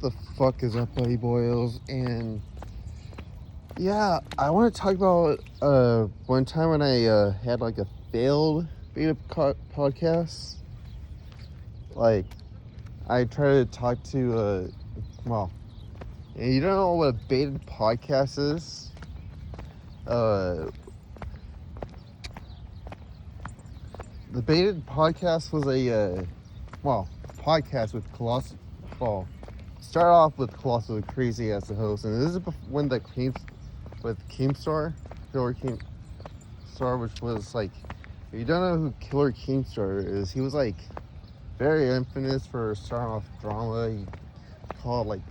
The fuck is up, buddy boils? And yeah, I want to talk about one time when I had like a failed podcast. Like, I tried to talk to well, you don't know what a baited podcast is. The baited podcast was a podcast with Colossal. Well, start off with Colossal Crazy as the host, and this is when the Keemstar, Killer Keemstar, which was like, if you don't know who Killer Keemstar is, he was like very infamous for starting off drama. He called like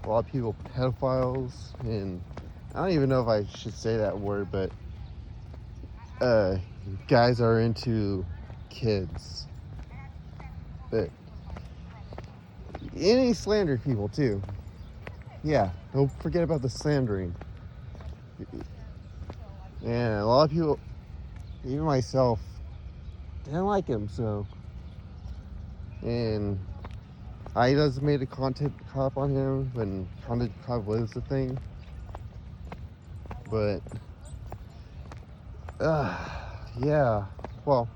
a lot of people pedophiles, and I don't even know if I should say that word, but guys are into kids. But any slander people too. Yeah, don't forget about the slandering. And a lot of people, even myself, didn't like him, so. And I just made a content cop on him when content cop was the thing. But, yeah, well,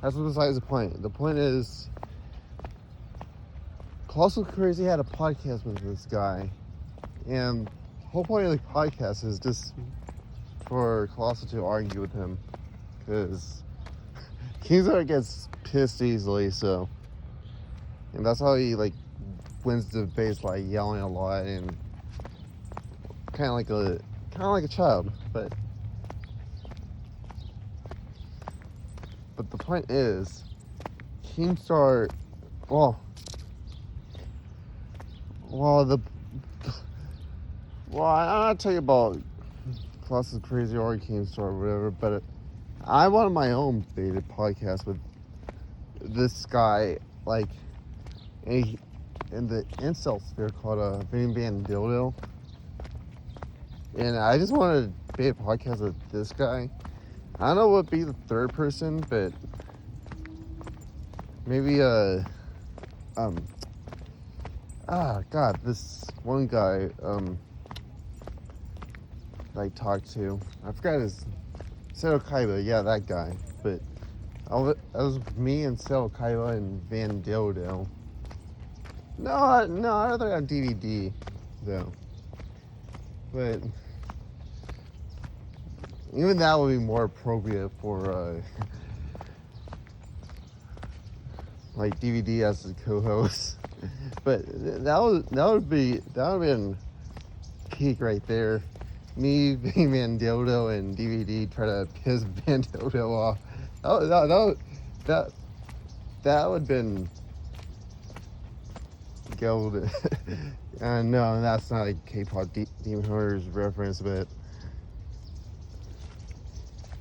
that's besides the point. The point is, Colossal Crazy had a podcast with this guy, and the whole point of the podcast is just for Colossal to argue with him, because Kingsar gets pissed easily, so, and that's how he like wins the debates, by yelling a lot and kind of like a child. But the point is, Keemstar, well, I'm not tell you about Colossal Crazy or Keemstar or whatever, but I wanted my own beta podcast with this guy, like, in the incel sphere called Vinny Van Dildo. And I just wanted to be a podcast with this guy. I don't know what would be the third person, but maybe this one guy I talked to, I forgot his, Seto Kaiba, yeah, that guy. But that was me and Seto Kaiba and Van Dildo. No, I don't think on DVD though. But even that would be more appropriate for like DVD as the co-host. But that would have been peak right there. Me, being Van Dildo, and DVD try to piss Van Dildo off. That would have been gold. No, that's not a K-pop Demon Hunters reference, but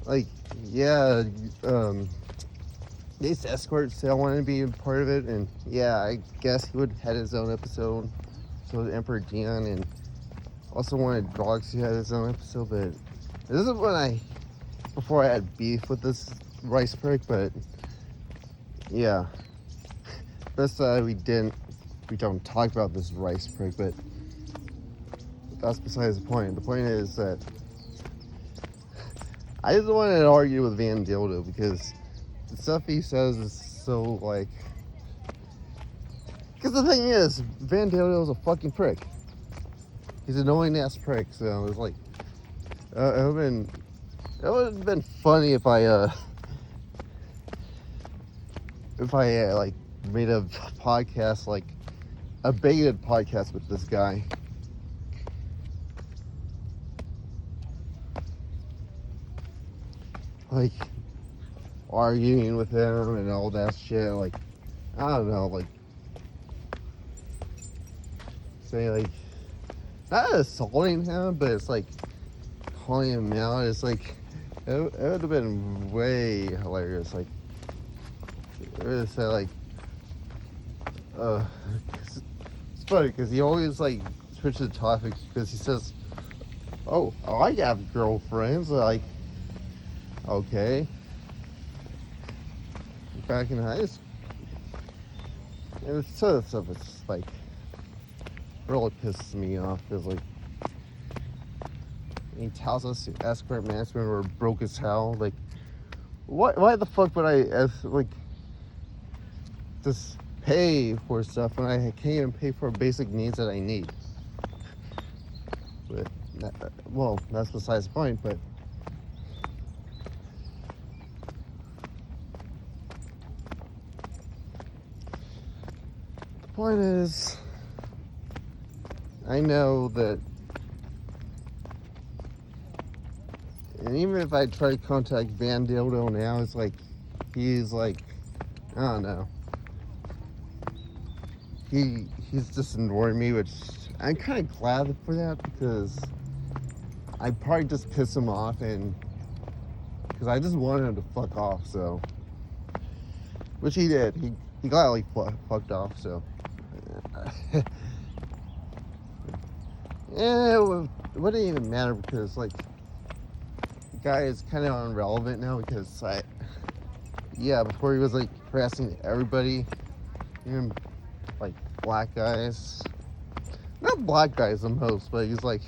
like, yeah, Ace Escort still wanted to be a part of it, and yeah, I guess he would have had his own episode. So did Emperor Dion, and also wanted Drogs to have his own episode. But this is when before I had beef with this rice prick, but yeah, best we don't talk about this rice prick, but that's besides the point. The point is that I just wanted to argue with Van Dildo because the stuff he says is so like. Because the thing is, Van Dildo is a fucking prick. He's an annoying ass prick. So it's like, it would have been funny if I like made a podcast, like a baited podcast with this guy. Like, arguing with him and all that shit. Like, I don't know, like, say, like, not assaulting him, but it's like calling him out. It's like, it would have been way hilarious. Like, it would have said, like, it's funny because he always, like, switches the topic because he says, oh, I have girlfriends. Like, okay. Back in high school, and it's sort of stuff. It's like, really pisses me off is like he tells us escort management were broke as hell. Like, why the fuck would I just pay for stuff when I can't even pay for basic needs that I need? But well, that's besides the point. But the point is, I know that, and even if I try to contact Van Dildo now, it's like he's like, I don't know. He's just ignoring me, which I'm kind of glad for that, because I probably just pissed him off, and because I just wanted him to fuck off, so, which he did. He gladly fucked off, so. Yeah, it wouldn't even matter, because like the guy is kind of irrelevant now, because before he was like harassing everybody, even like black guys, not black guys the most, but he's like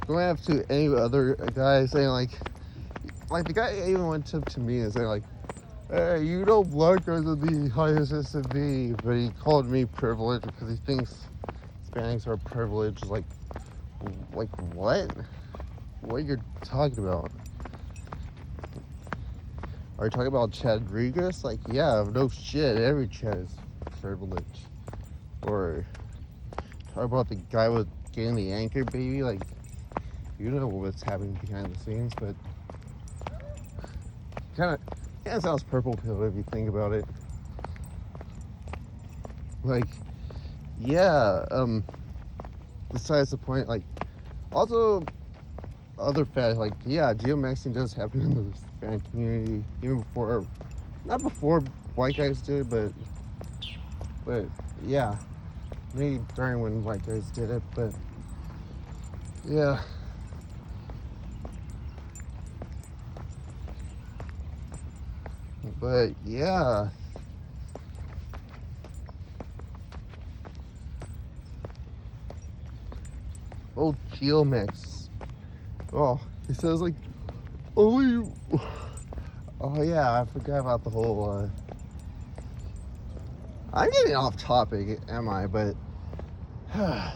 going up to any other guy saying like the guy even went up to me and saying like, hey, you know black guys are the highest S&B, but he called me privileged because he thinks Hispanics are privileged. Like what? What you're talking about? Are you talking about Chad Rodriguez? Like, yeah, no shit, every Chad is privileged. Or talk about the guy with getting the anchor baby, like, you know what's happening behind the scenes, but kind of sounds purple pill if you think about it. Like, yeah, besides the point, like, also other fact, like, yeah, geomaxing does happen in the Hispanic community, even before, not before white guys did, but yeah, maybe during when white guys did it, but yeah. But yeah. Oh, geomax. Oh, he says like, oh yeah, I forgot about the whole, I'm getting off topic, am I? But now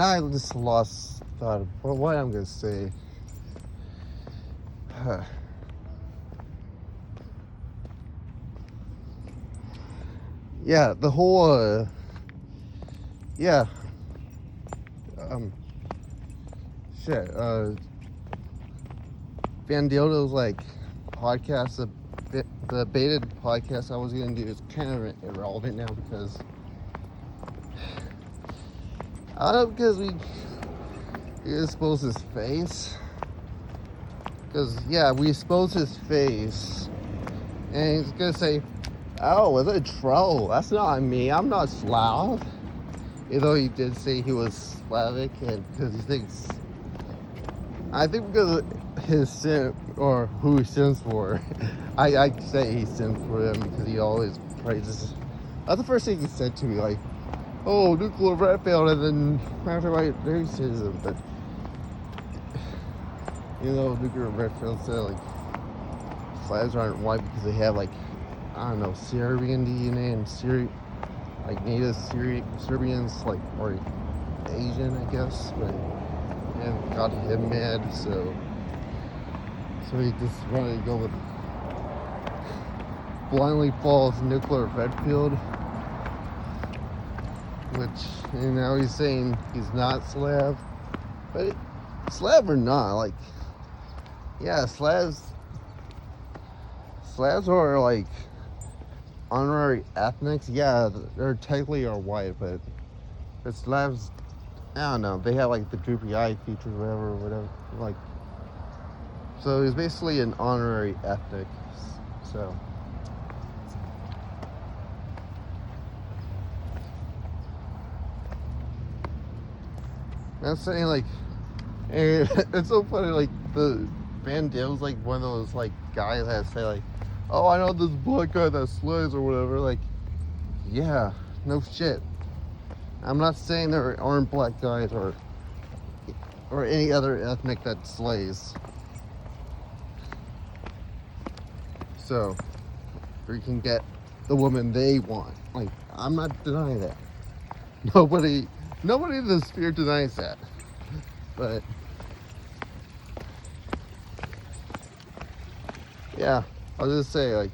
I just lost thought of what I'm gonna say. Yeah, the whole yeah, shit, Van Dildo's like podcast, the baited podcast I was gonna do is kind of irrelevant now, because I don't know, because we exposed his face. Because yeah, we exposed his face, and he's gonna say, "Oh, was it a troll? That's not me. I'm not Slav." Even though he did say he was Slavic, and because he thinks, I think because of his sin, or who he sins for, I say he sins for him because he always praises. That's the first thing he said to me, like, "Oh, nuclear Redfield," and then after my racism, but you know, nuclear Redfield said like Slavs aren't white because they have like, I don't know, Serbian DNA and like native Serbians, like, or Asian, I guess, but and got him mad, so he just wanted to go with blindly falls nuclear Redfield, which, and now he's saying he's not Slav, but Slav or not, like, yeah, Slavs are like honorary ethnics. Yeah, they're technically are white, but Slavs, I don't know, they have like the droopy eye feature, whatever, like, so he's basically an honorary ethnic, so. I'm saying, like, it's so funny, like, the Van Dil's like one of those like guys that say like, "Oh, I know this black guy that slays," or whatever. Like, yeah, no shit. I'm not saying there aren't black guys or any other ethnic that slays. So we can get the woman they want. Like, I'm not denying that. Nobody in the sphere denies that. But yeah, I'll just say, like,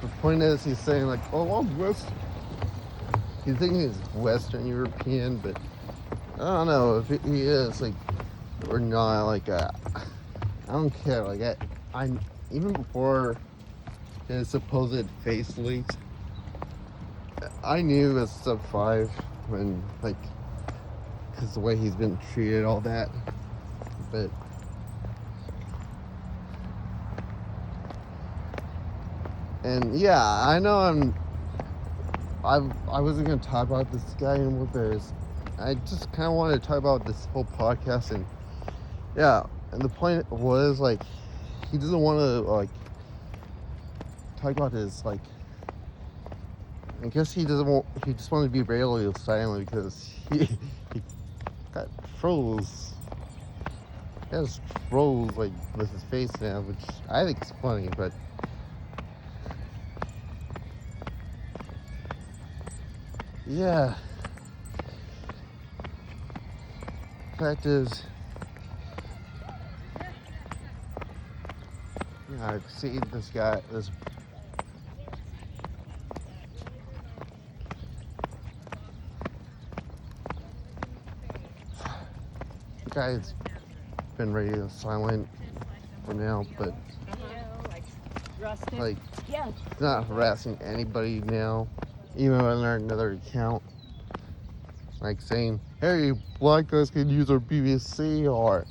the point is, he's saying like, oh, I'm West. He's thinking he's Western European, but I don't know if he is, like, or not. Like, I don't care. Like, I'm even before his supposed face leaked, I knew as sub 5 when, like, because the way he's been treated, all that. But and yeah, I know I wasn't gonna talk about this guy anymore, but I just kind of wanted to talk about this whole podcast. And yeah, and the point was, like, he doesn't want to, like, talk about his, like, I guess he just wanted to be radio silent because he got trolls. He has trolls, like, with his face now, which I think is funny, but yeah. Fact is, I see this guy, this guy's been radio silent for now, but like, he's not harassing anybody now, even on another account, like saying, hey, black guys can use our BBC, or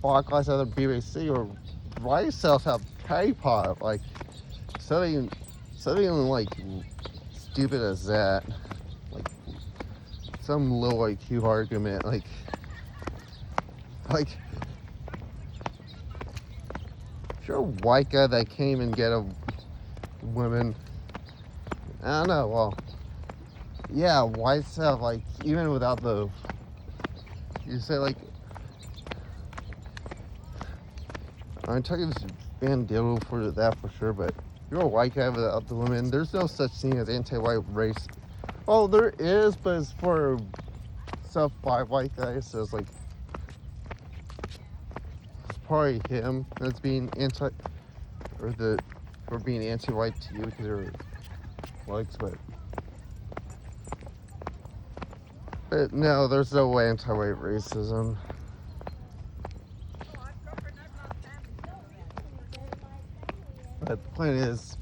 black guys have their BBC, or rice cells have K-pop, like, something like stupid as that, like some low IQ argument, like if you're a white guy that came and get a woman, I don't know, well, yeah, whites have, like, even without the, you say, like, I'm talking to Van Dillo for that for sure, but you're a white guy without the women, there's no such thing as anti-white race. Oh, there is, but it's for sub 5 white guys, so it's like, it's probably him that's being anti-white to you because they're whites, but no, there's no anti-white racism. But the point is,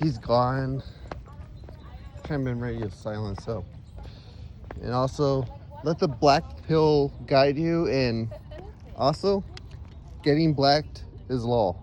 he's gone. Kind of been radio silent, so. And also, let the black pill guide you, and also, getting blacked is law.